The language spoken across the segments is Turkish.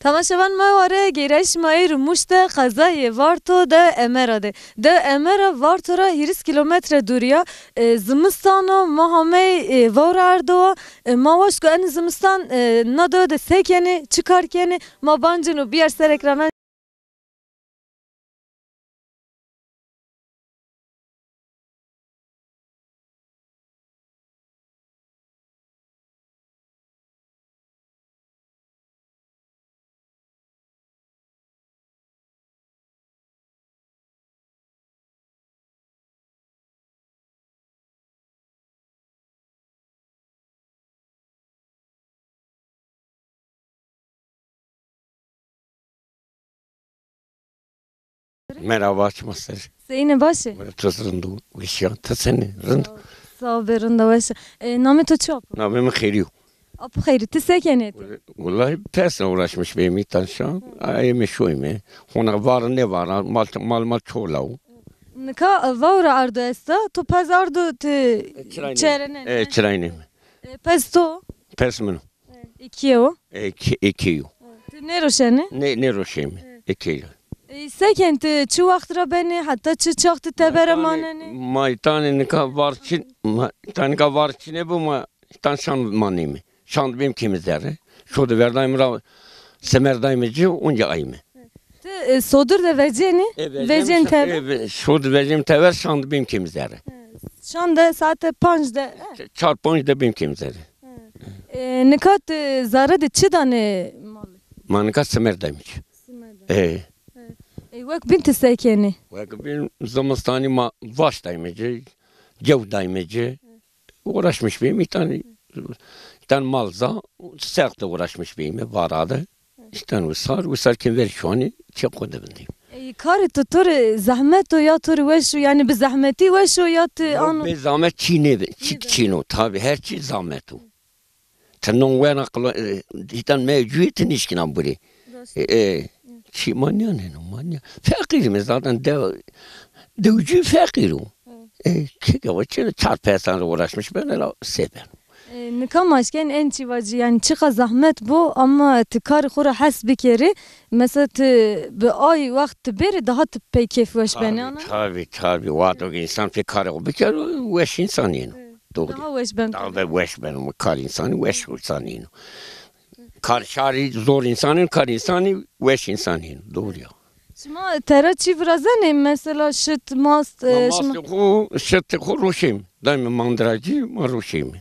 تماشاvan me ware gêreşmayê rûmuşte qezayê varto de Emera de. De Emera vartora 20 kilometre duriya zimistana mahamey vara erdoa ma waş ku en zimistan nado de sekeni çıkarkeni ma bancını bir yer ser ekrana Merhaba açmasır. seyine başı. Tuzrundu. Vişya tasını. Rund. Sağ berunda başı. Name to çap. Namım khiriyo. Apı hayri ti sekeni. Vallahi pesle uğraşmış benim tanışan. Ayım şuyum. Ona var ne var? Mal çoğlav. Nika vara erdo esta to pez erdo ti çerene. Çıraynem. Pez to. Pes mı? İkiye o. İkiyo. Ti ne roşeni? Ne roşem? İkiyo. Sekenti çu vaktra beni hatta çu çaktı teberamaneni. Maytani nika varçin. Tanika varçine bu ma. Tan şan manimi. Şan benim kimizleri. Şurada verdayım ra. Semerdayımcı onca ayımı. Ti sodur da veceni. Vecen teber. Şurada vereceğim tever şan benim kimizleri. Şan da saate panjda. Çarpınç da benim kimizleri. Nikat zara de çi dane malı. Manika semerdayımcı. Vak binti sekeni. Benim zamastani ma vaştayımcı. Cevdayımcı. Uğraşmış benim bir tane malza sertte uğraşmış benim varadı. İşte usar kim ver şu an çok ödebildim. Kari tutur zahmet o ya tur veşu yani bir zahmeti veşu ya ti anu. Bir zahmet çino tabi her şey zahmet o. Tanın ve nakla hitan mevcuyetin işkinan buri. Çi manya ne manya. Fakirim zaten devcü fakir o. Kıkavaçı çarpısan uğraşmış ben öyle sever. Nikamaşken en çivacı yani çıka zahmet bu ama tikar khura has bir kere mesela bir ay vakti beri daha pek keyif veş beni ana. Tabi vato insan fikar o bir kere veş insan yine. Doğru. Daha veş ben. Daha veş ben kar insanı veş insan yine. Kar şari zor insanın kar insanı veş insan yine. Doğru ya. Şuma tera çivrazene mesela şıt mast. Şıt ruşim. Daima mandracı ma ruşim.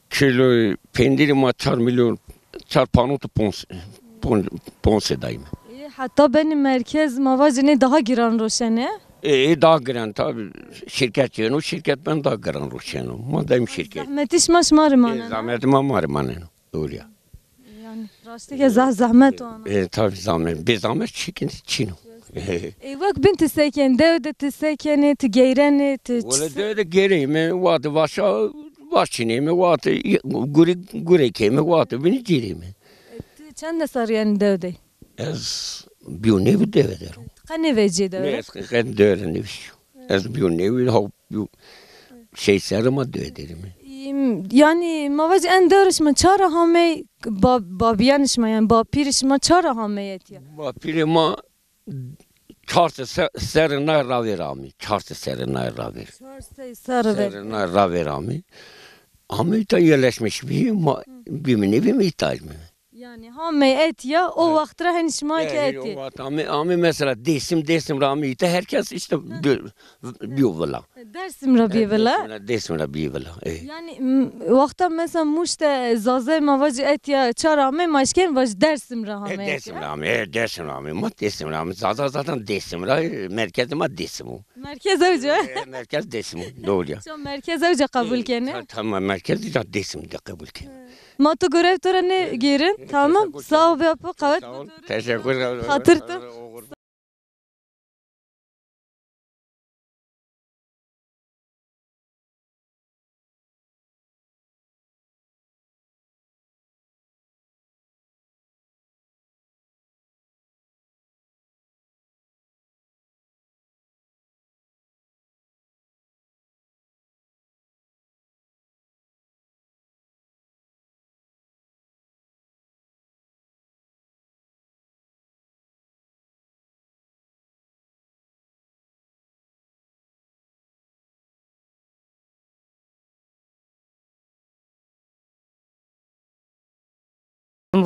Kilo pendiri ma 4 milyon 4 panot ponse daima. Hatta benim merkez mavacını daha giran roşene. Daha giren tabi şirket o şirket ben daha giren roşene. Madem şirket. Zahmet işmaş marimanen. Zahmet ma marimanen. Doğru ya. Yani rastike zahmet o ana. Tabi zahmet. Bir zahmet çino. Vak binti seken devde ti sekeni ti geyreni ti. Öyle devde gereyim. Vatı başa başçineyim. Vatı gurekeyim. Vatı beni gireyim. Çende sar yani devde. Ez bir nevi devederim. Kane veci devde. Ne eskiden devre Ez bir nevi hop şey serima devederim. Yani mavacı en devreşme çara hame babiyanışma yani bapirişma çara hame yetiyor. Bapirima çarşı serina raverami. Çarşı serina raver. Çarşı serina raverami. Ama da yerleşmiş bir nevi mi ithal mi? Yani hame et ya o vaktra henişma ki eti. Ama mesela desim ramiyete herkes işte biyovla. Dersim rabiyevela. Desim rabiyevela. Yani vakta mesela muşte zaze mavacı et ya çarame maşken vaj dersim rahame. Dersim rami. Ma desim rami. Zaten desim rami. Merkez ma desim o. Merkez evce. Merkez desim o. Doğru ya. Merkez evce kabul kene. Tamam merkez de desim de kabul kene. Matı görev töreni girin. Tamam. Sağ ol be yapı. Kavet. Teşekkür ederim. Hatırtım.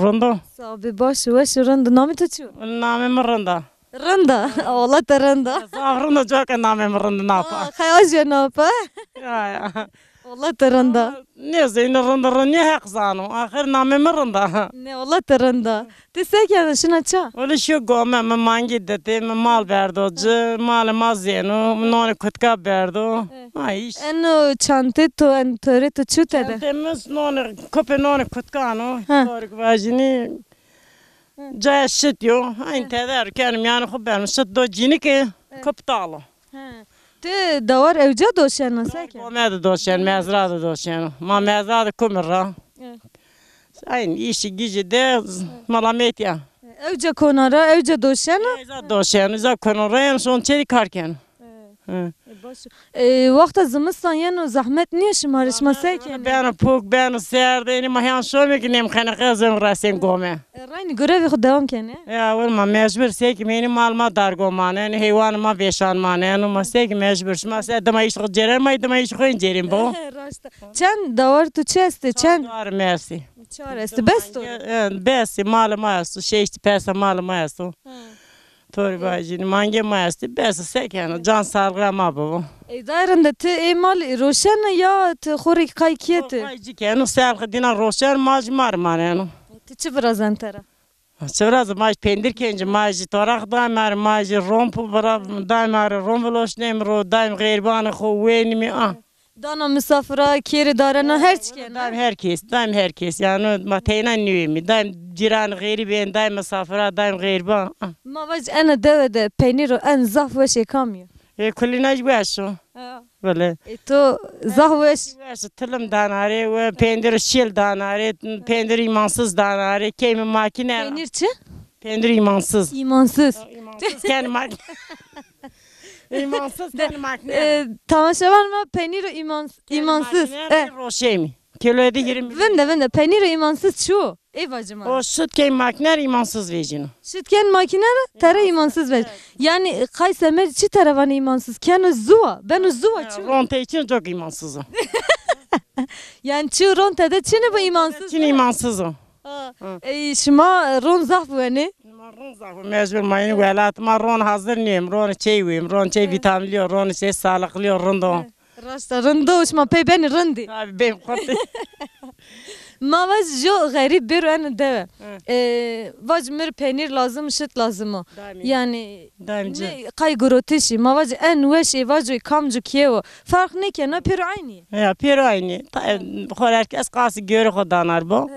Rında. Sabi baş ve şırındı. Namı tuçu. Namım Rında. Rında. Allah da rında. Rında çok namım Rında ne yapar? Kayaj ne yapar? Ya. Allah da rında. Ne zeyni Rında ne hak zanım. Ahir namım Rında. Ne Allah da rında. Tisek şuna ça. Öyle şu gome mangi dedi, mal verdi ocu, mal mazenu, noni kutka verdi. Ay iş. En çantı to en töre to çutede. Temiz noni, köpe noni kutka no. Doğru vajini. Caya şit yo. Aynı teder kendim yani khub benim şit do cini ki kaptalı. Te davar evca doşen nasıl ki? Gome de doşen, mezra da doşen. Ma mezra da kumurra. Aynı işi gücü de malamet ya. Evca konara, evca doşen. Eza doşen, eza konurra en son çelik karken. Vakta zımıstan yani zahmet niye şımarışması ki? Ben puk, ben serdeni mahyan şöyle ki nem kana kızım rasen gome. Rayni görevi xud devam kene. Ya olma mecbur sek benim malma dar gomane, yani hayvanıma beşan mane, yani ma sek mecbur. Ma se dama iş cerer, ma dama iş koyun cerim bu. Çen davar tu çeste, çen. Var mersi. Çaresti besto. Besi malma yastu, şey işte pesa malma yastu. Tori bacını mange mayasti besi sek yani can sağlığa bu. Dairinde te emal roşen ya te xorik kaykiyeti. Kaycı kenu sağlığı dina roşer majmar mane. Te çi biraz entera. Çevraz maj pendir kenci maj torak daimar maj rompu bara daimar romveloş nemro daim gariban xo venimi ah. Dana misafira kiri darana her çıken. Daim herkes yani mateyna nüyemi daim ciran gariben daim misafira daim gariban. Mavaj ene devede peyniro en zaf ve şey kamıyor. Kulinaj başo. Böyle. To zaf ve Tılım danare ve pendir şil danare pendir imansız danare kemi makine. peynirçi? Pendir imansız. İmansız. İmansız kendi makine. İmansız kendi makine. Tamaşa var mı? Peyniro imansız. Roşemi. Kiloyda 20. Vende peyniro imansız şu. Ey bacıma. O süt kendi makine imansız vecino. Şitken makine tere imansız ver. Yani Kaysemer çi taravan imansız. Kenu zuva. Ben zuva çu. Ronte için çok imansızım. Yani çu rontede çini bu imansız. Çin imansızım. Şima ron zaf veni. Marron zafı mecbur mayını velat. Marron hazır neyim. Ron çey veyim. Ron çey vitaminliyor. Ron şey sağlıklıyor. Rondo. Rasta rındo uçma pe beni rındi. Abi benim korktu. Ma vaz jo garip bir ene deve. Vaz mir peynir lazım, şit lazım o. Yani kay grotişi. Ma vaz en veşi vaz kamcu kiyevo. Fark ne ki ne per aynı. Ya per aynı. Herkes kası görü kodanar bu.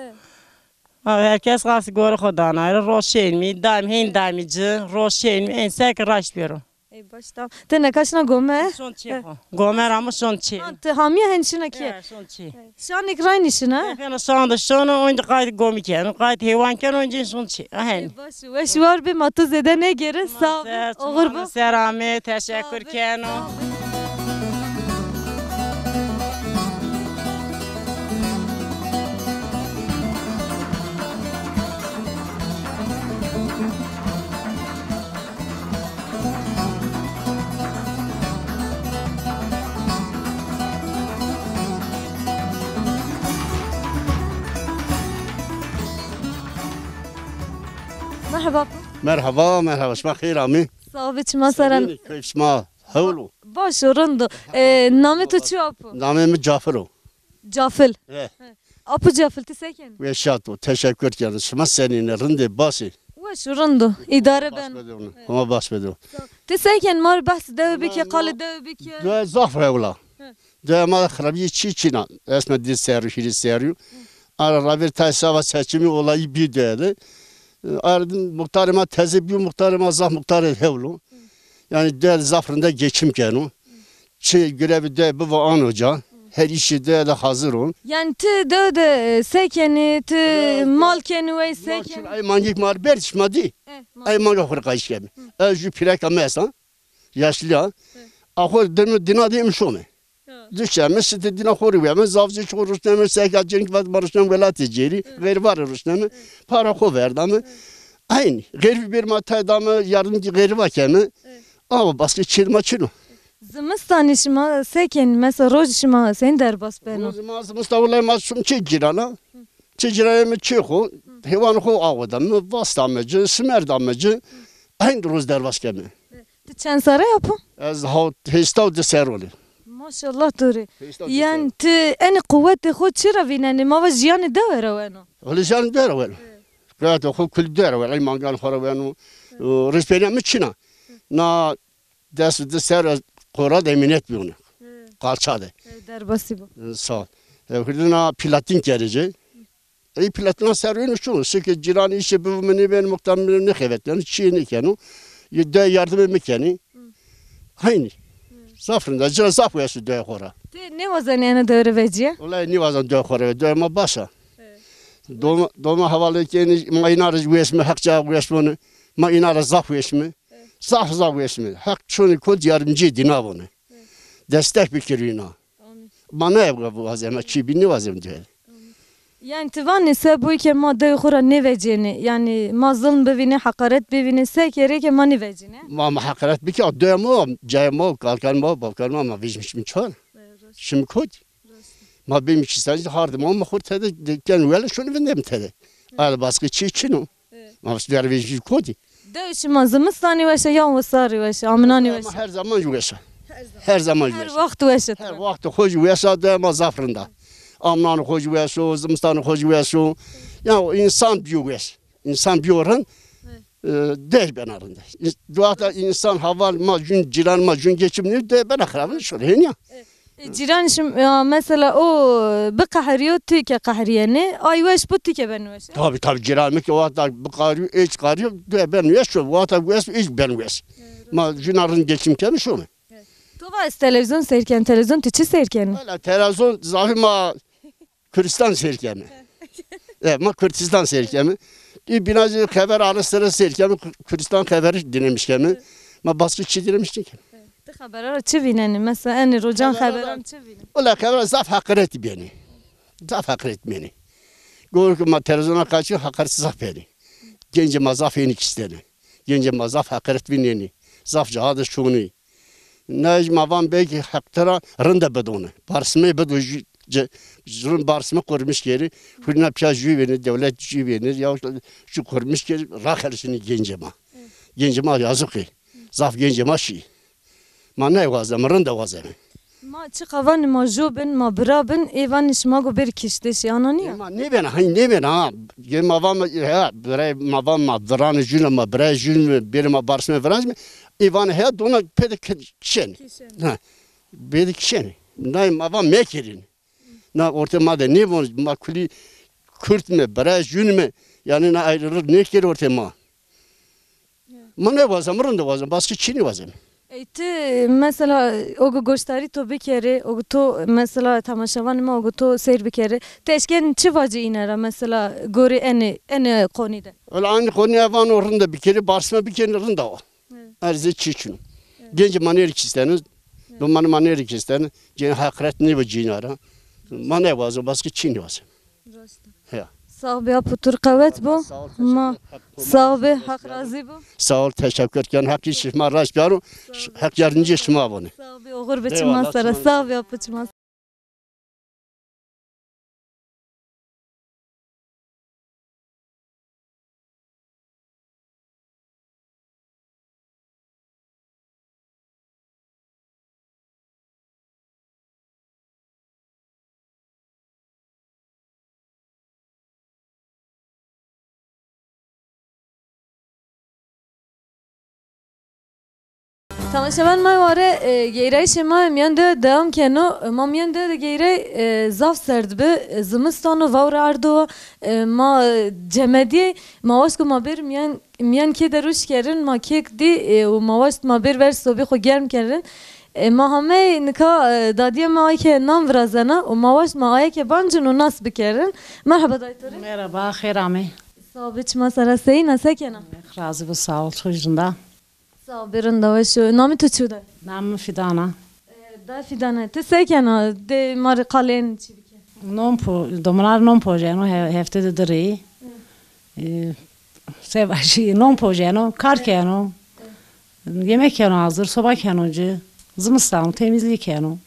Herkes kası görü kodanar. Roşen mi? Daim hin daimici. Roşen mi? En sek raşpıyorum. Ey baştam. Te ne kaçına gome? Son çi. Gomer ama son çi. Te hamiye henşine ki. Son çi. Şan ikran işine. Ben sonra sonra oyunda kaydı gomiken. Kaydı hayvanken önce son çi. Ahen. Başı veş var bir matuz ede ne gere sağ ol. Olur bu. Serame teşekkür keno. Merhaba. Merhaba, merhaba. Şma khir ami. Sağ ol biçim masaran. Kayf şma havlu. Baş rındo. Namı tuçu apu. Namım Caferu. Cafil. Evet. Apu cafil tiseken. Ve şatu. Teşekkür ederim. Şma senin rinde basi. Vaş rındo. İdare ben. Ama bas bedo. Tiseken mar bahs dev biki qalı dev biki. Dua zaf havla. Dua ma khrabi çiçina. Esme di seru hiri seru. Ara rabir tasava seçimi olayı bir dedi. Ardın muhtarıma tezip bir muhtarıma zaf muhtarı hevlu. Yani değerli zafrında geçim kenu. Görevi de bu an hoca. Her işi de hazır ol. Yani ti de sekeni ti malkeni ve seken. Ay mangik mar berçmadi. Ay mangik hırkayış gibi. Özü plaka mesa. Yaşlı. Ahor dina diyeyim şu mu? Düşeme site dina horu ve zavcı çoruş neme sekacın vat barışın velati ceri. Ver var rusneme. Para ko verdi. Aynı. Geri bir matadamı yardımcı geri vakemi. Ama başka çirma çino. Zımıstan işima seken mesela roj işima sen derbas beno. Zımız Mustafa Mustafa çi girana. Çi girana mı çıkı. Hayvanı ko avada mı, vastamacı, smerdamacı, aynı roz dervas kemi. Ti çend sara yapın? Az ha hesta de seroli. Maşallah doğru. Yani ti en kuvveti xo çira vineni mava jiyanı da vera weno. Öyle can der vel. Gayet o kul der vel. Ay mangal xora venu. Resperiya mı Çin'a. Na dest de ser kora da eminet bir onu. Kalçadı. Derbasi bu. Sağ ol. Hırdına platin gerici. Platina serveni şu. Sıkı ciran işi bu meni ben muhtemelen ne hevetlerini Çin'i kenu. De yardım etmekeni. Hayni. Zafrında cira zaf uyası de xora. Ti ne vazan yani doğru veciye? Olay ni vazan de xora. De ma başa. Doma havalı ki ma inarız uyasmı hakça uyasmını. Ma inarız zaf uyasmı. Zaf uyasmı. Hak şunu kod yardımcı dina bunu. Destek fikirina. Bana evga bu vazeme çi bini vazem diyor. Yani tivan ise bu ki ma de xora ne veciyeni yani ma zulm bevine hakaret bevine se kere ki ma ne vecine. Ma hakaret bir ki demo caymo kalkanma balkanma ma vizmiş mi çor. Şimdi kod. Ma benim ki sadece hardım ama kurtadı diken öyle şunu vendem tede. Al baskı çi çino. Ma der vizmiş kodi. De işi mazımı ve şey yan vasarı ve şey amnani ve Ama şey. her zaman yuvesa. Her zaman Her yuvesa. vakit ve şey. Her vakti hoş yuvesa da ma zafrında. Amnan hoş yuvesa, zımstan hoş yuvesa. Ya o insan biyoves. İnsan biyoran değil ben arında. Duada insan haval ma gün ciran ma gün geçimini de ben akrabın şöyle ya. Ciran şimdi mesela o bir kahriyo ti ki kahriyeni ay veş bu ti ki ben veş. Tabii ciran ki o hatta bu karıyor hiç karıyor de ben veş o hatta veş hiç ben veş. Ma günarın geçim kemi şu mu? Tu vas televizyon serken televizyon ti çi serken? Hala televizyon zahima Kürdistan serkemi. Evet ma Kürdistan serkemi. Binacı haber arasları serkemi Kürdistan haberi dinlemiş kemi. Ma baskı çiğdirmişti ki. Ti haberler çi vineni mesela en rojan haberan çi vineni. Ola haber zaf hakaret beni. Zaf hakaret beni. Gör ki ma televizyona karşı hakaretsiz zaf beni. Gence ma zaf yenik istedi. Gence ma zaf hakaret bineni. Zaf cahadı şunu. Necma van belki haktara rında bedonu. Barsımı bedu Zurun barsımı kurmuş geri. Hürna pya jüveni, devlet jüveni. Ya şu kurmuş geri. Rakhersini gencema. Gencema yazık ki. Zaf gencema şi. Ma ne vazem, rında vazem. Ma çi kavan ma jobin ma brabin evan işma go bir kiştiş yananiya. Ma ne ben hay ne ben ha. Gel ma van ya bre ma van ma dran jün ma bre jün bir ma barsımı franz mı? Evan he dona pek kişen. Ha. Bir kişen. Ne ma van mekerin. Na ortama da ne var makuli Kürt mü, Brejün mü yani ne ayrılır ne kere ortama. Ma ne vazam, rında vazam, başka Çin'i vazam. Ti mesela o gösteri to bir kere o to mesela tamaşavan mı o to seyir bir kere teşken çi vacı inera mesela gori eni konuda. Öyle aynı konu evan orunda bir kere barsma bir kere rında o. Arzu Çiçin. Genç maner ikisteniz, dumanı maner ikisteniz, gen hakaret ne bu cinara. Ma ne vazam, başka Çin'i vazam. Ya. Sağ be putur kavet bu. Ma sağ be hak razı bu. Sağ ol, teşekkür ederim. Hak işime raş biaru, hak yardımcı işime bunu. Sağ be oğur biçmez sara sağ be puçmaz. Tamaşavan may vare geyre şema miyende devam keno ma miyende de geyre zaf serdbe zımistano vavra ardo ma cemedi ma vasko ma bir miyan ki deruş kerin ma kek di ma vask ma bir ver sobi xo germ kerin ma hame nika dadiye ma ay ke nam vrazana o ma vask ma ay ke bancın o nas bikerin. Merhaba dayıtırı. Merhaba, xeyrami. Sağ ol biçma sara seyi nasıl kena? Razı bu sağ ol çocuğunda. Sağ ol birinde ve şu nami tutuda. Namı Fidana. Da fidane te sekena de mar kalen çibike. Non pojeno hefte de dri. Sevaşi non pojeno, karkeno. Yemek keno hazır, soba kenocu, zımıstan, temizlik keno.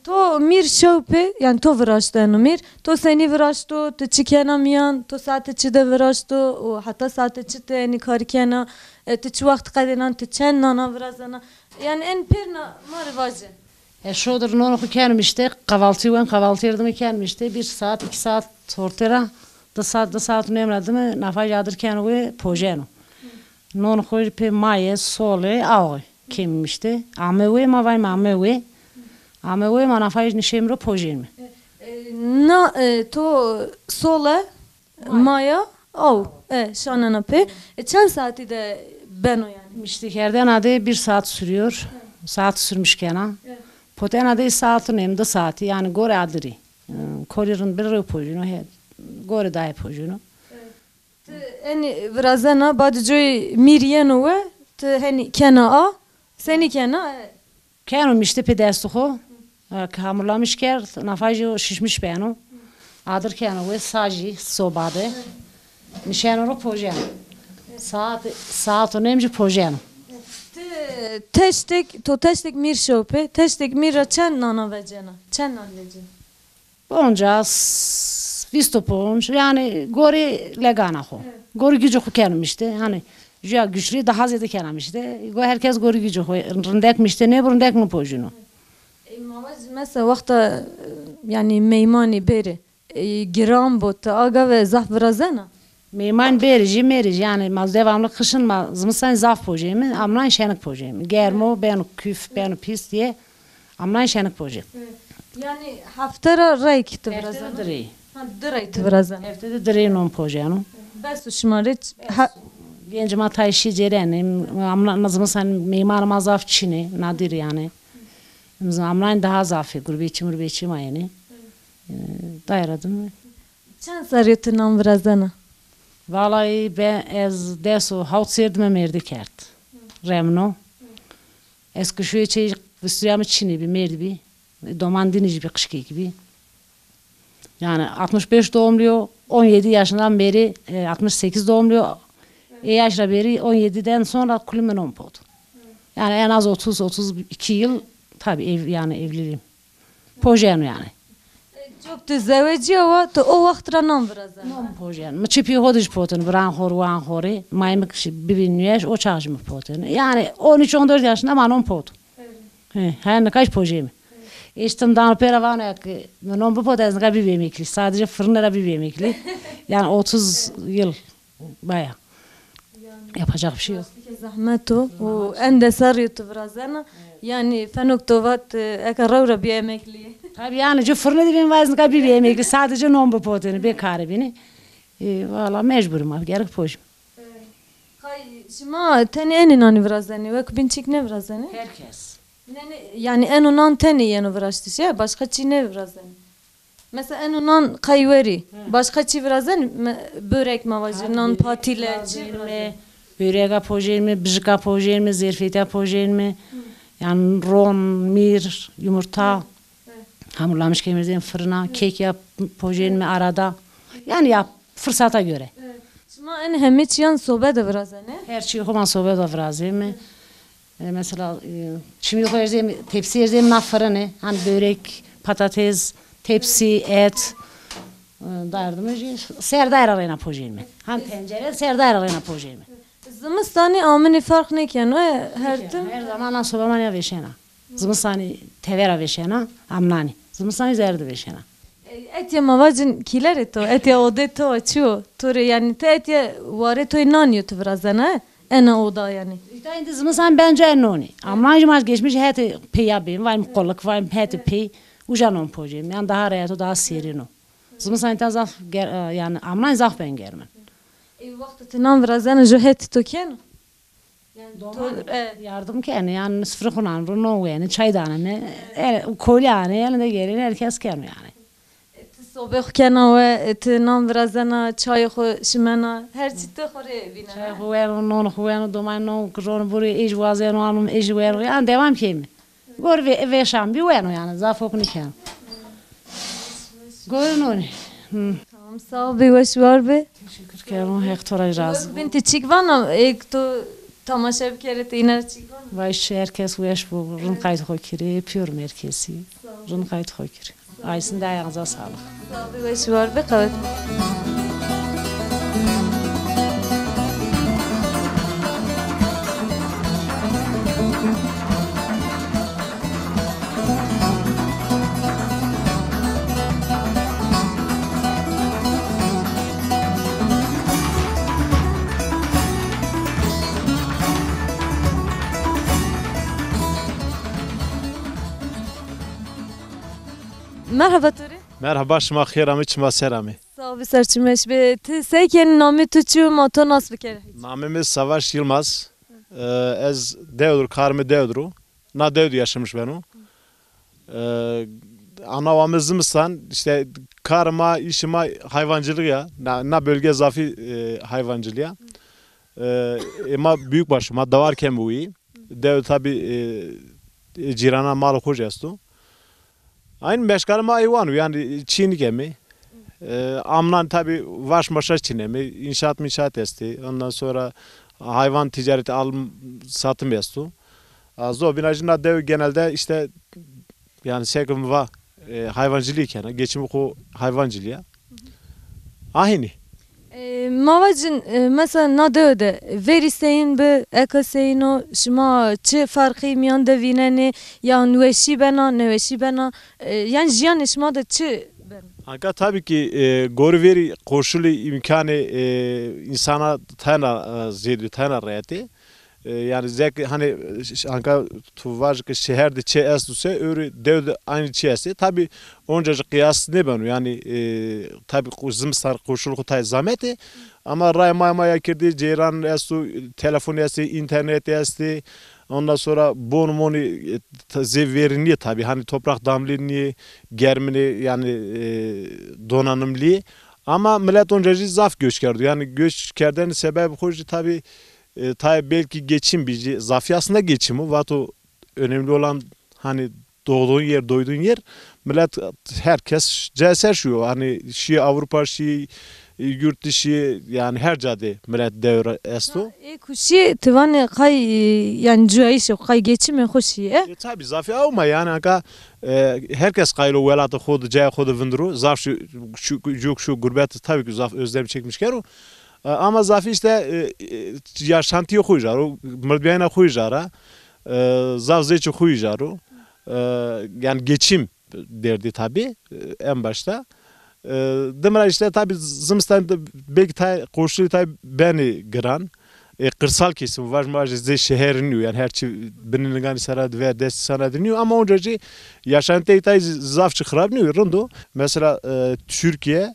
تو میر شوپه یعنی تو وراشتن میر تو سنی وراشتو تو چی کنه میان تو ساعت چی ده وراشتو و حتی ساعت چی ته یعنی کاری کنه تو چی وقت قدرن تو چند نانا ورازنه yani en pirna marivacı. Şudur nonu gelmişti. Kahvaltı yerdim gelmişti. 1 saat 2 saat ortaya. Da saat nemledim. Nafa yadırken ve pojeno. Nonu koy pe maye sole ağ kimmişti. Amewe mavay mamewe. Amewe manafay nişemro pojeno. Na to sole maya o şanana pe. Çen saati de ben o yani. Müşterilerden adı 1 saat sürüyor. Saat sürmüş gene. Poten adı saatın hem de saati yani gore adırı. Koririn bir röpojunu gore dahi pojunu. Yani vrazana badjoy miriyeno ve te hani kena a seni kena Kenum işte pedestuho. Hamurlamış ker nafajı şişmiş beğenu. Adır kenu ve saji sobade. Nişanoro pojenu. Saat önemli pojenu. Teştek mir şope, teştek mir çen nana vecena. Çen nan vecena. Bonca vistoponç yani gori legana ho. Gori gücü ho kenum işte hani ya güçlü daha ziyade kenum işte. Herkes gori gücü ho. Rındekmişti ne burundek mi pojunu. Mavaz mesela vakta yani meymani beri gram botta aga ve zaf vrazena. Meyman merici yani maz devamlı kışın mazımızdan zaf projemi, amlan şenik projemi. Germo, ben küf, ben pis diye amlan şenik projemi. Yani haftara ray kitabı Haftada vrazena. direy. Ha diray vrazena. Haftada direy non projemi. Bes uşmariç. Genç matayşi cerenim, amlan mazımızdan meyman mazaf çini, nadir yani. Amlan daha zafi, gurbetçi mayeni. Dayradım. Çen sarıyatı nam vrazena. Vallahi ben ez deso havt serdim merdi kert. Remno. Eski şu içe vüstüriyamı çini bir merdi bir. Domandinici bir kışkı gibi. Yani 65 doğumluyor. 17 yaşından beri 68 doğumluyor. Yaşla beri 17'den sonra kulümen 10 pot. Yani en az 30-32 yıl tabii evliliğim. Pojeno yani. Çok da zeveci ama o vaktra nam vrazena. Non pojen. Mı çipi hodiş potun bran wan hori. Maymak bibinüyeş o çağjımı potun. Yani 13-14 yaşında ama non pot. He ne kaç pojem. İşte dan pera var ki non bu potun ga bir emekli. Sadece fırınlara bir emekli. Yani 30 yıl baya. Yapacak bir şey yok. Zahmet o en de sarıyatı vrazena. Yani fenoktovat ekaravra bir emekli. Tabii yani fırına da benim vazın bir emekli. Sadece non bu potun bekarı beni. Valla mecburum abi gerek pojem. Şima teni en inanı vrazeni ve kubinçik ne vrazeni? Herkes. Yani en onan teni yeni vrazdı şey başka çi ne vrazeni? Mesela en onan kayveri başka çi vrazeni börek mavacından patile çi vrazeni? Böreğe pojemi, bıcıka pojemi, zerfete pojemi. Yani ron, mir, yumurta. Hamurlamış kemirden fırına, kek yap pojemi arada. Yani yap fırsata göre. Şima en hemiç yan sobe de vrazeni? Her şeyi koman sohbet avrazım. Mesela şimdi koyacağım tepsi yiyeceğim na fırını. Hani börek, patates, tepsi, et. Derdim serdar arayına pojemi. Hani tencere serdar arayına pojemi. Zımıstani amini fark ne ki her zaman sobama ya veşena. Zımıstani tevera veşena, amnani. Zımıstani zerdi veşena. Et ya mavacın kiler eto, et ya ode to açıyor. Tore yani te et ya vare to inanıyor tu vrazana. Ena oda yani. İşte zımıstan bence ennoni. Amnani mas geçmiş heti peyabim, var mı kolluk, var mı heti pey. Ujanon pojem. Yani daha rahat, daha serino. Zımıstan tazaf yani amnani zaf ben germen. Vakti tinam vrazana jo heti to ken. Yardım kendi yani sıfır kunan runo yani çaydanı ne kolyane yani de gelin herkes kendi yani. Sobe kena ve tinam vrazana çay xo şimena her çite xore bina. Çay xo non xo doman non kron buri iş vazen anum iş ver yani devam kemi. Gor ve şam bir yani zafok niken. Gor non. Tamam sağ ol bir baş var be. Teşekkür ederim hektora razı. Binti çıkvana ek to tamaşa bir kere te iner çıkvana. Vay herkes veş bu run kaydı xo kire yapıyorum herkesi. Sağ ol. Jın kayıt khoykir. Aysın da ayağınıza sağlık. Sağ ol ve şu var be kavet. Merhaba Tori. Merhaba, şma xêramî, çima serami. Sağ ol bir serçmeş be. Ti seyken namı tuçu moto nasıl bir kere? Namimiz Savaş Yılmaz. Ez devdur, karımı devduru. Na devdu yaşamış benu. Anavamız Zimistan, işte karıma, işime hayvancılık ya. Na bölge zafi hayvancılığa. Ama büyük başıma davarken bu iyi. Dev tabi cirana malı kocastu. Aynı meşgalime hayvanı yani Çin'i gemi. Amlan tabi vaş maşa Çin'e inşaat esti. Ondan sonra hayvan ticareti alım satım estu. Zo binacına dev genelde işte yani sekim va hayvancılığı iken geçimi ko hayvancılığa. Ahini. Mavacın mesela nadöde veriseyin be ekaseyin o şuma çi farkı miyan devineni ya nüveşi bena yani jiyan şuma da çi ben. Anka tabii ki gorveri koşulu imkanı insana tana zirdi tana reyati. Yani zek hani anka tuvaj ki şehirde çe estuse öyle devde aynı çe esti. Tabii onca kıyas ne banu yani tabii Zimistan koşulu tay zameti ama ray maya kirdi ceyran estu telefon esti internet esti. Ondan sonra bonumoni verini tabii hani toprak damlini, germini yani donanımlı. Ama millet onca zaf göçkerdi. Yani göçkerden sebebi hoş tabii tabii belki geçim bir zafi aslında geçimi. Vato önemli olan hani doğduğun yer, doyduğun yer. Millet herkes ceserşiyor. Hani Şii Avrupa, Şii yurt dışı yani her cadde millet devre esto. Kuşi tıvanı kay yani cüayişo kay geçimi hoşi. Tabii zafi ama yani aka herkes kaylo velatı kodu caya kodu vindru. Zaf şu gurbet tabii ki zaf özlem çekmiş kero. Ama zafi işte yaşantıyı koyucar. O mırbiyana koyucar. Zaf zeçi koyucar. Yani geçim derdi tabii en başta. Demir işte tabii Zimistan'da belki koşulu tabii beni giren kırsal kesim var mı şehrin yani her şey binilgan sanat ve dest sanat dinliyor ama onca yaşantıyı tabii zaf çıkarabiliyor rondo. Mesela Türkiye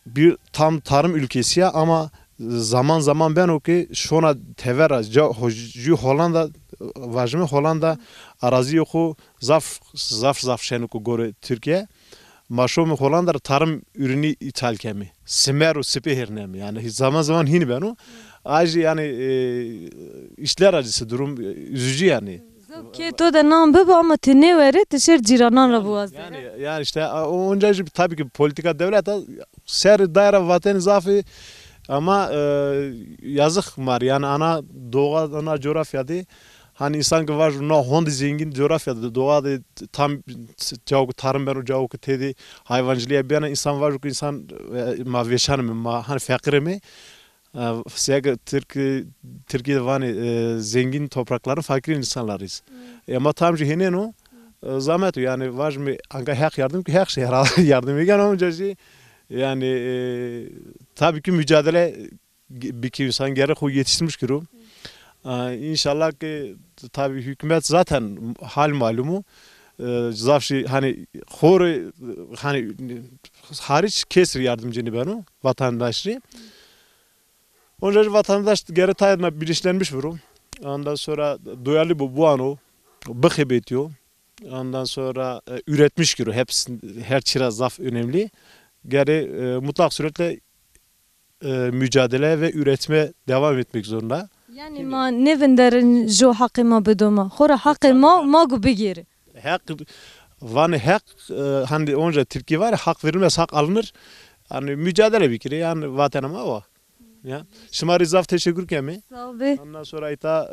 bir tam tarım ülkesi ya ama zaman ben o ki şuna tevera Hollanda vajme Hollanda arazi yoku zaf şenuku gore Türkiye maşom Hollanda tarım ürünü ithal kemi simeru spehirnem yani zaman hini benu acı yani işler acısı durum üzücü yani. Ki to da nam baba ama tene vere teşer ciranan rabuaz. Yani işte onca tabii ki politika devlet ser daire vatan zafi ama yazık var yani ana doğa ana coğrafyada hani insan ki var no hondi zengin coğrafyada doğada tam cevap tarım ben o cevap tedi hayvancılığa bir insan var ki insan ma veşan mı ma hani fakir mi Sega Türkiye'de var zengin toprakların fakir insanlarız. Ama tam cihine no zahmet yani var mı anka hak yardım ki hak şey yardım egen olunca yani tabii ki mücadele bir insan gerek o yetiştirmiş ki İnşallah ki tabii hükümet zaten hal malumu zafşi hani hori hani hariç kesir yardımcını benu vatandaşı. Onca vatandaş geri tayedme bilinçlenmiş vurum. Ondan sonra duyarlı bu ano bıkıp ediyor. Ondan sonra üretmiş ki hepsi her çıra zaf önemli. Geri mutlak suretle mücadele ve üretme devam etmek zorunda. Yani ma nevenderin jo hakkı ma bedoma. Hora hakkı ma gu begiri. Hak van hak hani onca Türkiye var hak verilmez hak alınır. Yani mücadele bir kere yani vatanıma o. Ya. Şımari zaf teşekkür kemi. Sağ ol be. Ondan sonra ita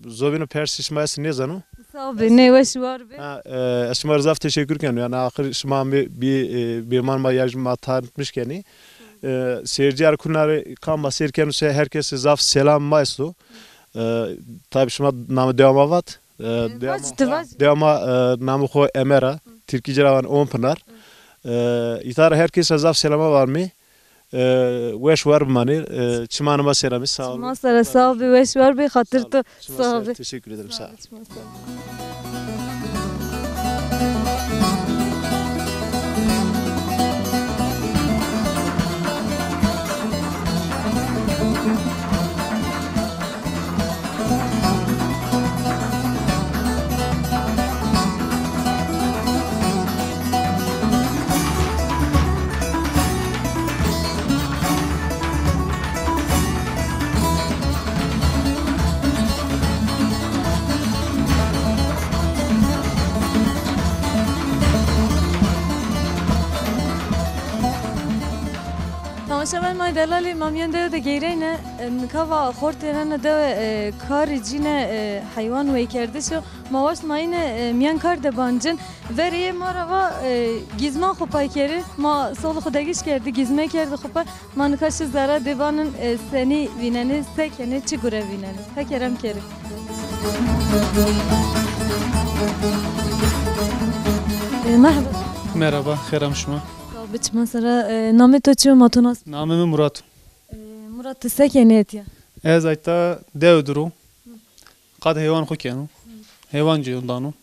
zobino persi şmayası ne zanu? Sağ ol. Ne veş var be? Şuma zaf teşekkür ederim. Yani ahir şuma bir man bayajım atarmış keni. Seyirci arkunları kan basirken herkese zaf selam maysu. Tabii şuma namı devam avat. Devama namı ko Emera. Türkiye ravan Onpınar. İtar herkese zaf selama var mı? Weş var mı? Çimanıma selamı sağ olun. Masara sağ ol. Weş var be. Hatırta sağ ol. Teşekkür ederim sağ ol. Tamaşavan may delali mamyen de geyreyne kava khortene de kar cine hayvan ve kerdişo mavaş mayne miyan kar de bancın veriye marava gizman khopay keri ma solu khodagish kerdi gizme kerdi khopay mankaş zara devanın seni vineni sekene çigure vineni hakerem keri merhaba. Merhaba, xeram şuma. Biç mesela namı toçu matunas. Namım Murat. Murat sekenet ya. Ez ayta devduru. Qad heyvan xukenu. Heyvancı yondanu.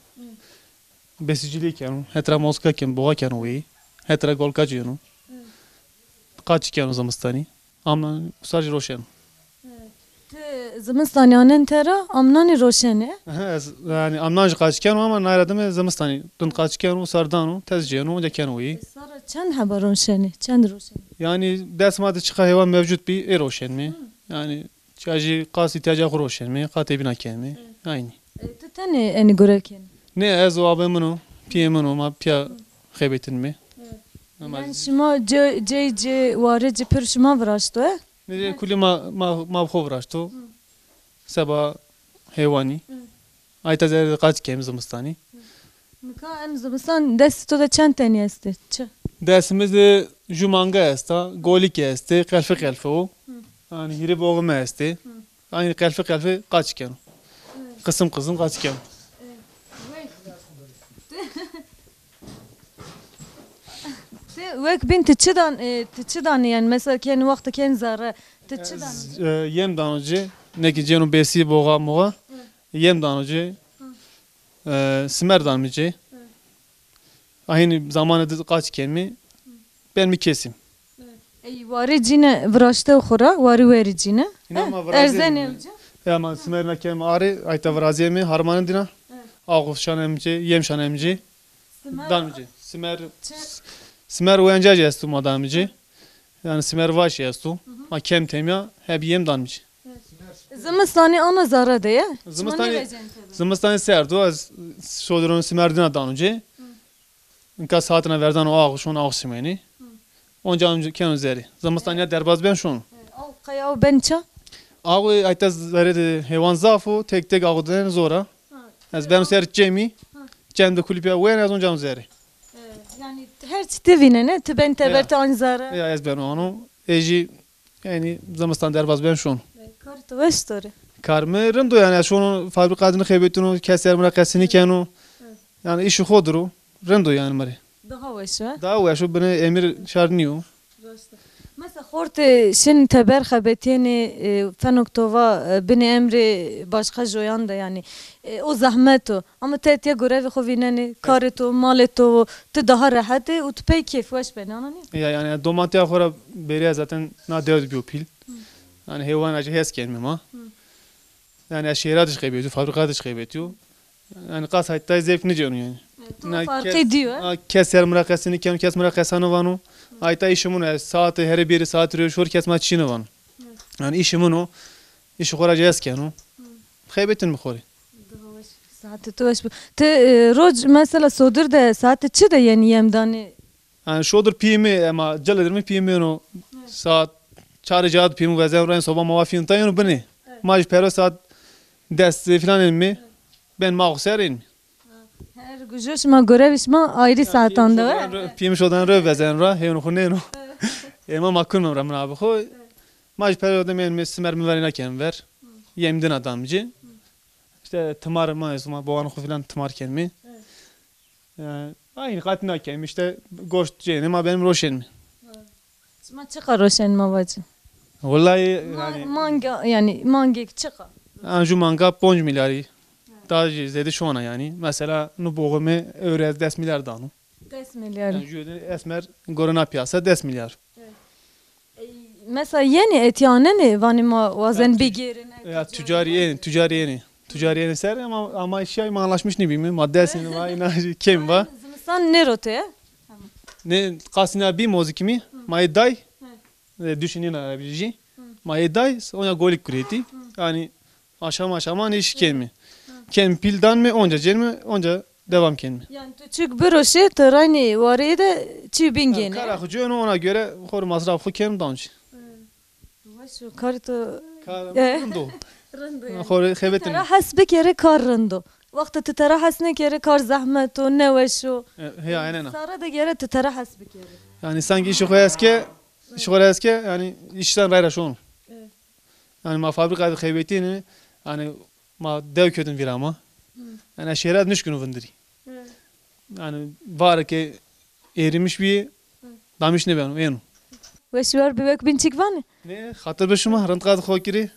Besiciliği kenu. Hetra moska ken boğa kenu wi. Hetra golkacı yonu. Kaç kenu zamistani. Ama sadece roşen. Zimistanyanın tera amnani roşene. Yani amnaj kaç kenu ama nayradım zamistani. Dün kaç kenu sardanu tezcenu de kenu wi. Sara çend haber roşene? Çend roşene? Yani desmada çıka hayvan mevcut bir roşen mi? Yani çajı qas ihtiyaca roşen mi? Qatebina ken mi? Aynı. Tu tane eni göreken. Ne ez o abimunu, piyemunu ma piya xebetin mi? Yani şuma c varıcı pür şuma vraştı. Ne kuli ma xovraştu. Seba heyvani. Ayta zerde kaç kem zamistani. Mika en zimistan desto da çend tane este. Dersimiz de jumanga esta, golik este, kelfe o. Yani hiri boğma este. Aynı kelfe kaç kem. Kısım kaç kem. Vek bin tıçıdan yani mesela kendi vakti kendi zara tıçıdan. Yem danıcı ne ki cenu besi boğa moğa. Yem danıcı. Simer danıcı. Aynı zamanında kaç kelime ben mi kesim. Varı cine vraşta khora, varı veri cine. Erzen evci. Ya ama simer ne kelime arı ayta vraziye mi harmanın dina. Ağuf şanemci, yem şanemci. Danıcı. Simer uyanca jestu madamcı. Yani simer vaş jestu. Ma kem temya hep yem danıcı. Zımistani ana zara de ya. Zımistani serdu az şodron simerdina danıcı. İnka saatine verdan o ağuşun ağuşimeni. Onca amca kenu zeri. Zımistani derbaz ben şunu. Al kaya bença. Ağı ayta zeri hayvan zafu tek ağudan zora. Az ben ser cemi. Cemde kulüpya uyan az onca zeri. Yani her çite vinene ben teberte an zara. Ya az ben onu eji yani zımıstan derbaz ben şunu. Kartı ve story. Karmırım da yani şunu fabrikadını kaybettiğini keser mülakasını kenu. Yani işi hodru. Rendo yani mari. Daha ve şu. Daha ve şu bana emir şarniyo. Mesela horte şin teber xabetiyeni fenoktova beni emri başka joyan da yani o zahmet o ama tetiye görevi xovineni kareto maleto te daha rahat o tu pey keyif veş ben anani. Ya yani domatya xora beriya zaten na devd biopil. Yani hayvan acı hes kelme ma. Yani şehirde çıkıyor, fabrikada çıkıyor. Yani kas hatta zevk ne diyorsun yani. Fark ediyor. Keser mülakasını kenu kes mülakasını vanu. Ayta işimin saati her biri saat röşor kesme çini vanu. Yani işimin o işi koracağız kenu. Kaybetin mi kori? Saati tu veş. Te roj mesela sodur da saati çi de yani yemdani. Yani şodur pimi ama caledir mi pimi onu saat çare cad pimi ve zemren soba mavafin tayonu beni. Maj pero saat dest filan mi? Ben mağserin. Her gücü şma görev şma ayrı saatan da var. Piyemiş odan röv vezen ra heyunu khunenu. Ema makun ramın abi xo. Maj periyoda men mesmer miverina ken ver. Yemdin adamcı. İşte tımar mı boğanı xo filan tımar ken mi? Aynı katına ken işte goşt ceni ma benim roşen mi? Şma çıkar roşen mavacı. Vallahi yani Manga yani mangek çıkar. anju manga 5 milyari. Daha zedi şu ana yani. Mesela nu boğumu öğrez 10 milyar danu. 10 milyar. Yani jüde esmer goruna piyasa 10 milyar. Mesela yeni etiyane ne vanima vazen bigirin. Ya tücari ser ama işe anlaşmış ne bileyim maddesini var inançı kim var. Sen ne rote? Ne kasina bir müzik mi? Mayday. Düşünün arabici. Mayday ona golik kureti. Yani aşama ne iş kelmi. Ken pildan mı onca celmi onca devam kelmi. Yani küçük bir roşe terani varı da çibingene. Karakıcı ona göre hor masrafı kem danç. Şu karto Rando. Hor xebetin. ترى حسبك يا كار رندو وقت تترى حسنك يا كار زحمته ونوشو He aynen. صار ده يا تترى حسبك يا Yani sanki işi koyaske yani işten rayra şun. Yani ma fabrikada xebetini yani ma dev kötün virama. Yani şehret niş günü vındırı. Yani var ki erimiş bir damış ne ben yenu. وش ور بيك بنتك فاني Ne hatır başıma rant kadı xokiri.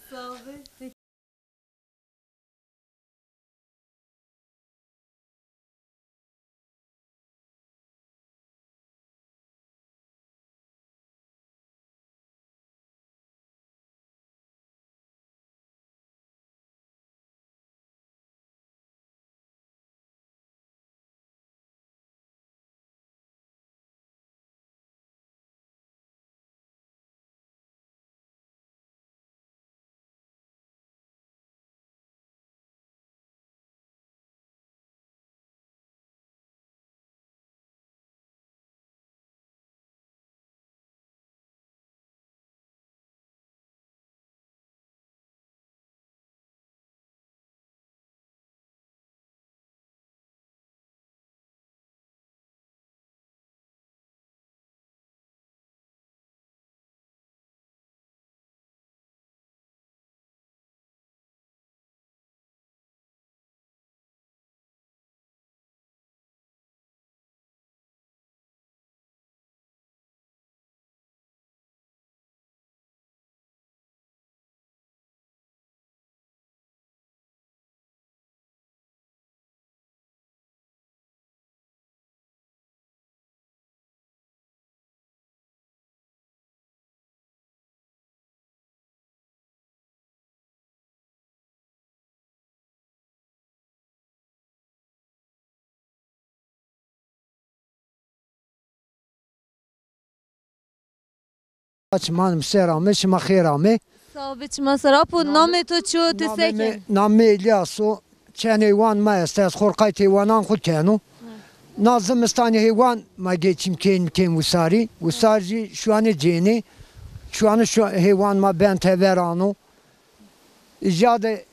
Açmanım seramı, şıma xeramı. صابت مثلا پو نام تو چو تسکن Namı İlyasu, çen heyvan ma estes, korkayt heyvanan khud kenu. Nazımistani heyvan ma geçim ken usari. Usarci şu anı ceni. Şu anı şu heyvan ma ben teveranu. İcade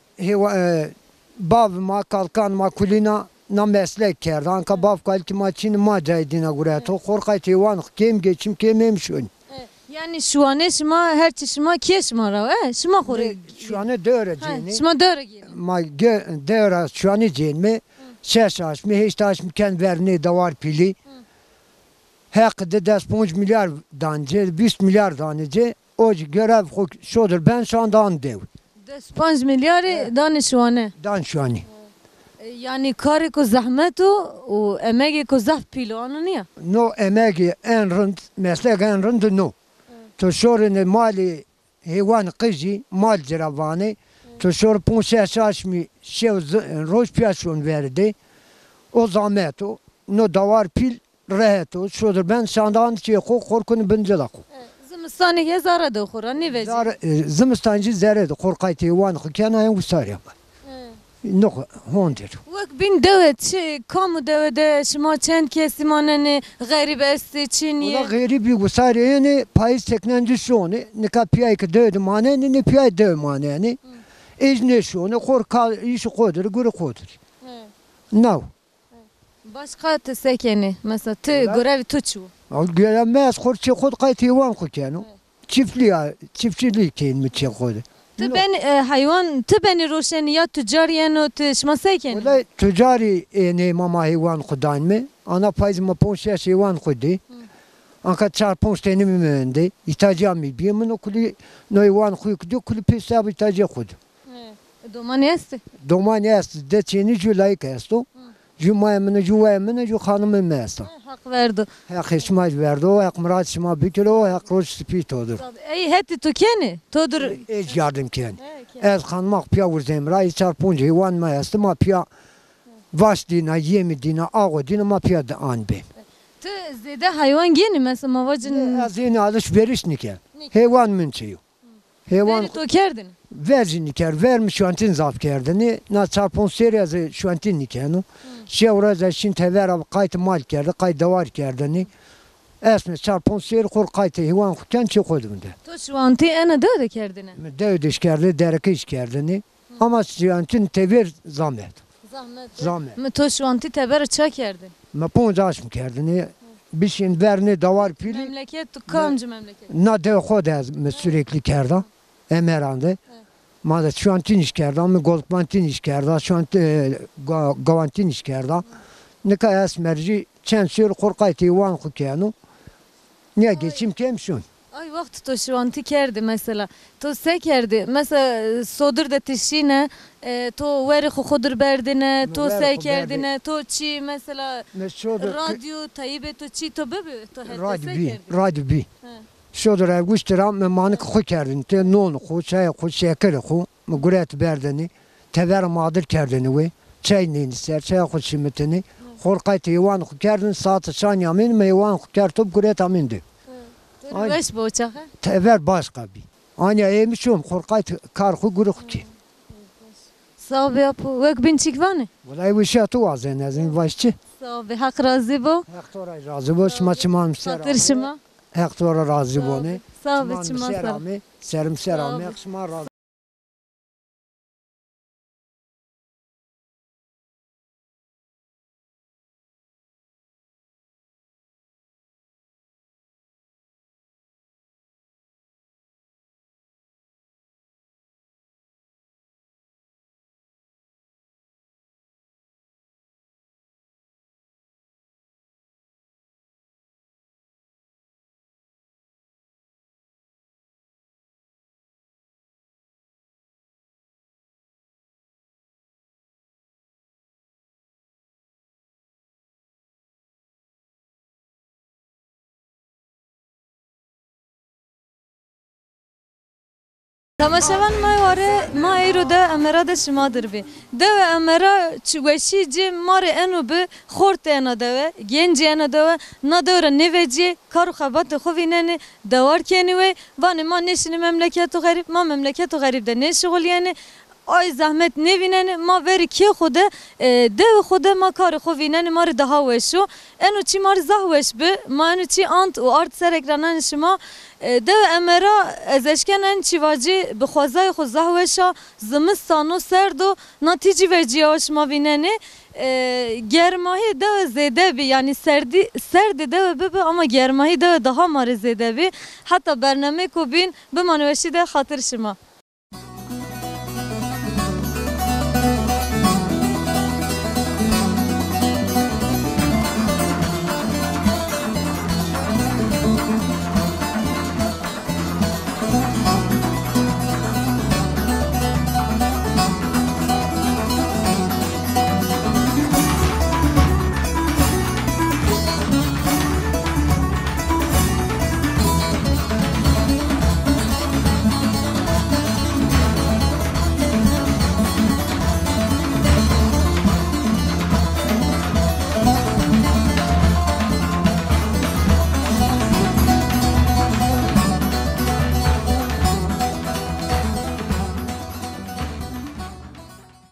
bav ma kalkan ma kulina na meslek kerdi. Anka bav kalki ma çin ma caydina gureto. Korkayt heyvan kem geçim kem emşön. yani şu an şma her çişma keşma ra şma khori Şu anı döre ceni. şma dör gir Ma devra şu anı ceni. Ses açma, hiç açma kendi verni davar pili. Hakkı des 5 milyar dancı, 20 milyar dancı. O görev şudur. Ben şu anda an dev. 5 milyar danışvane Dan şu anı. yani kari ko zahmetu o emeği ko zah pilonu niye No emeği en rınd, meslek en rınd no. To şorun mali heyvan kızı, mal ciravani. To şor ponses açma, roş piyason verdi. O zahmet o. No davar pil rahat o. Şudur ben şu anda an ki korkunu bıncıla ko. زمستانی یه زاره دو خورا نیوزی Zimistancı zerre korkayt heyvan kena en usar yapar. No hondir. وک بین دوت چه کامو دوده شما چند کسی ماننه غریب استی Ola چینیه gayri bir usar yani payız teknendi şunu. Ne kapiyay ki dövdü mane ne piyay döv mane yani. Ne şunu korkal işi kodur guru kodur. Nav. Başka te sekeni. Mesela te görevi tu çu. Gelmez korçi kod kayıt hayvan kutenu. Çiftçilik keyin mi çekodu. Te ben hayvan te beni roşeniya tücariyen o te şma sekeni. Olay tücari ne mama hayvan kudan mı? Ana payız mı ponşeş hayvan kudi. Anka çar ponş teni mi mühende. İhtacı mi? Bir mi no kuli no hayvan kuyu kudu kuli pesa İhtacı kudu. Domani esti. Domani est de çeni julay kesto. Cumaya mı cuvaya mı cu hanımı mı esto. Hak verdi. Hak işmaç verdi o hak murat şma bükülü hak roş spit odur. Ey heti tu keni. Todur. Hiç yardım kendi. Ez kanmak piya vurdum ray çar ponç hayvan mı est ma piya vaş dina yemi dina ağ dina ma piya da an be. Te zede hayvan geni mesela mavacın. Az yine alışveriş nike. Hayvan münçeyo. Hayvan Veri tu kerdin. verci niker vermiş şu antin zaf kerdini. Na çarpon seriyazı şu antin nikenu. Şevraza şin tever kayıt mal kerdi kayıt davar kerdini. Esme çarpon seri kor kayıt hayvan kuken çıkodum de. Tu şu anti ene de kerdine. Devdiş kerdi dereke iş kerdini. Ama şu antin tever zahmet. Zahmet. Zahmet. Mi tu şu anti teber çak kerdin. Ma poncaş mı kerdini. Bir şeyin verni davar pili. Memleket tu kamcı memleket. Na de xod az sürekli kerda. Emerande. Ma da şu antin iş kerda. Mi goldmantin iş kerda. Şu an gavantin iş kerda. Ne kadar esmerci çen sür korkayt hayvan kukenu. Niye geçim kemşun? Ay vakti tu şu anti kerdi mesela. Tu se kerdi. Mesela sodur da tişine. Tu veri xudur berdine. Tu Veri se xu kerdine. Tu çi mesela. Meşodur. Radyo tayibe tu çi tu bebe. Tu hette Radyo se bi. kerdi. Radyo bi. Şodur ev guşturam me manik xu kerdin. Te non xu çay xu şeker xu. Me guret berdini. Tever madır kerdini ve. Çay neyini ser. Çay xu şimetini. Korkayt hayvan xu kerdin. Saat şan yamin. Me hayvan xu kertop guret amindi. Tu veş bu uçağı. Tever başka bir. Anya yemişim korkayt karxu guruk ki. Sağ ol yapı. Vek bin çikvani. Vallahi bu şey tu az en azın başçı. Sağ ol. Hak razı bu. Hektora razı bu çmaçman ser. Hatır şıma. Hektora razı bu ne? Sağ ol. Çıma sağ ol. Serim seram Sağ ol. yakşma razı. Tamaşavan mayvare ma ero da emera da şımadır bi. Deve emera çuveşi ci mare enu bi xort ena deve genci ena deve na devra neveci karu xabat xovineni davar keni ve vani ma neşini memleketu garip ma memleketu garip de ne şugul yani ay zahmet nevineni ma veri ki xude deve xude ma karu xovineni mari daha veşu enu çi mari zahveş bi ma enu çi ant u art ser ekranan şıma Dev emera ezeşkenen çivacı bixwazay xu zahweşa zimistano serdo natici veciya hoşma vineni germahi dev zede bi yani serdi dev bibi ama germahi dev daha mari zede bi hatta bername ku bin bi manveşi de hatır şıma.